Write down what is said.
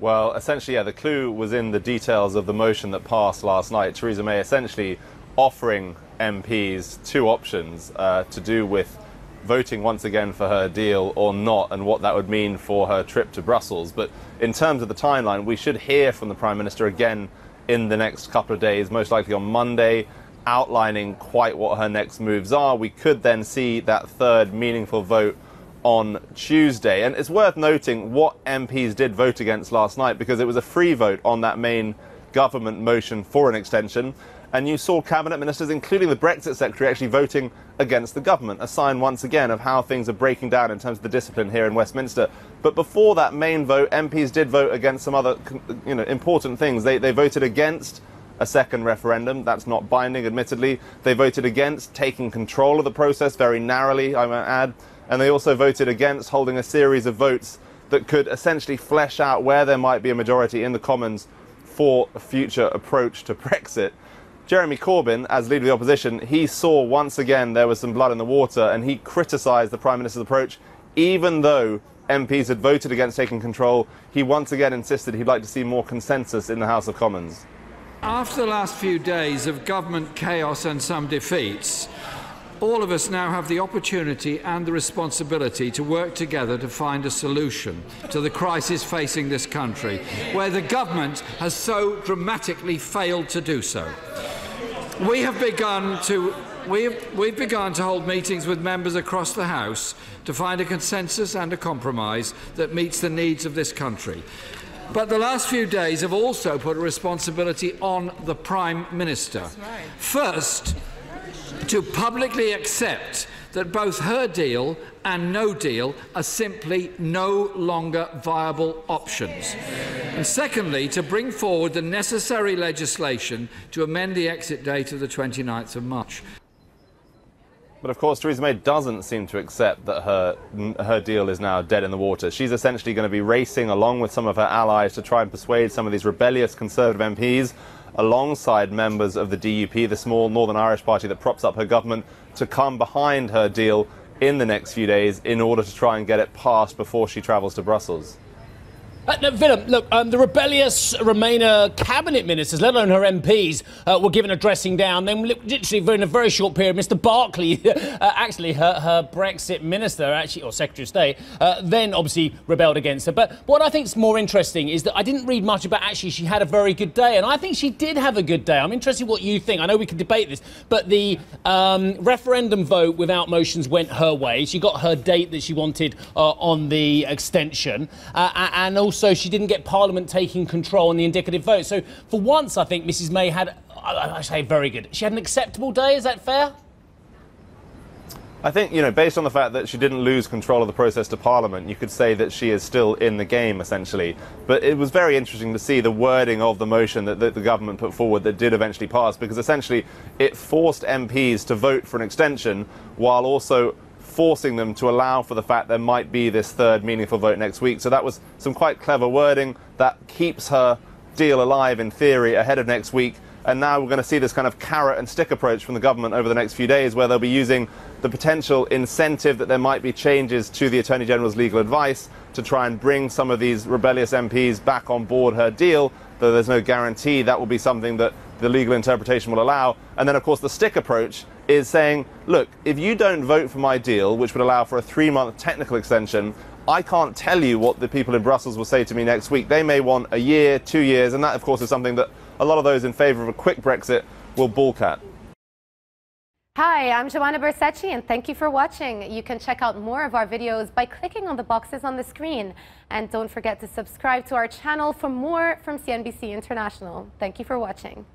Well, essentially, yeah, the clue was in the details of the motion that passed last night. Theresa May essentially offering MPs two options to do with voting once again for her deal or not, and what that would mean for her trip to Brussels. But in terms of the timeline, we should hear from the Prime Minister again in the next couple of days, most likely on Monday, outlining quite what her next moves are. We could then see that third meaningful vote on Tuesday. And it's worth noting what MPs did vote against last night, because it was a free vote on that main government motion for an extension. And you saw cabinet ministers, including the Brexit secretary, actually voting against the government, a sign once again of how things are breaking down in terms of the discipline here in Westminster. But before that main vote, MPs did vote against some other important things. They voted against a second referendum. That's not binding, admittedly. They voted against taking control of the process very narrowly, I might add. And they also voted against holding a series of votes that could essentially flesh out where there might be a majority in the Commons for a future approach to Brexit. Jeremy Corbyn, as leader of the opposition, he saw once again there was some blood in the water, and he criticised the Prime Minister's approach. Even though MPs had voted against taking control, he once again insisted he'd like to see more consensus in the House of Commons. After the last few days of government chaos and some defeats, all of us now have the opportunity and the responsibility to work together to find a solution to the crisis facing this country, where the government has so dramatically failed to do so. We've begun to hold meetings with members across the House to find a consensus and a compromise that meets the needs of this country. But the last few days have also put a responsibility on the Prime Minister. Right. First, to publicly accept that both her deal and no deal are simply no longer viable options. And secondly, to bring forward the necessary legislation to amend the exit date of the 29th of March. But of course, Theresa May doesn't seem to accept that her deal is now dead in the water. She's essentially going to be racing along with some of her allies to try and persuade some of these rebellious Conservative MPs, alongside members of the DUP, the small Northern Irish party that props up her government, to come behind her deal in the next few days in order to try and get it passed before she travels to Brussels. No, Willem, look, the rebellious Remainer cabinet ministers, let alone her MPs, were given a dressing down. Then, literally, in a very short period, Mr. Barclay, actually her Brexit minister, or Secretary of State, then obviously rebelled against her. But what I think is more interesting is that I didn't read much about actually she had a very good day, and I think she did have a good day. I'm interested in what you think. I know we can debate this, but the referendum vote without motions went her way. She got her date that she wanted on the extension, and also she didn't get Parliament taking control on the indicative vote. So for once, I think Mrs May had, I say very good. She had an acceptable day, is that fair? I think, based on the fact that she didn't lose control of the process to Parliament, you could say that she is still in the game, essentially. But it was very interesting to see the wording of the motion that the government put forward that did eventually pass, because essentially it forced MPs to vote for an extension while also forcing them to allow for the fact there might be this third meaningful vote next week. So that was some quite clever wording that keeps her deal alive in theory ahead of next week. And now we're going to see this kind of carrot and stick approach from the government over the next few days, where they'll be using the potential incentive that there might be changes to the Attorney General's legal advice to try and bring some of these rebellious MPs back on board her deal, though there's no guarantee that will be something that the legal interpretation will allow. And then, of course, the stick approach is saying, look, if you don't vote for my deal, which would allow for a 3-month technical extension, I can't tell you what the people in Brussels will say to me next week. They may want a year, 2 years, and that, of course, is something that a lot of those in favour of a quick Brexit will balk at. Hi, I'm Joanna Bersecci, and thank you for watching. You can check out more of our videos by clicking on the boxes on the screen. And don't forget to subscribe to our channel for more from CNBC International. Thank you for watching.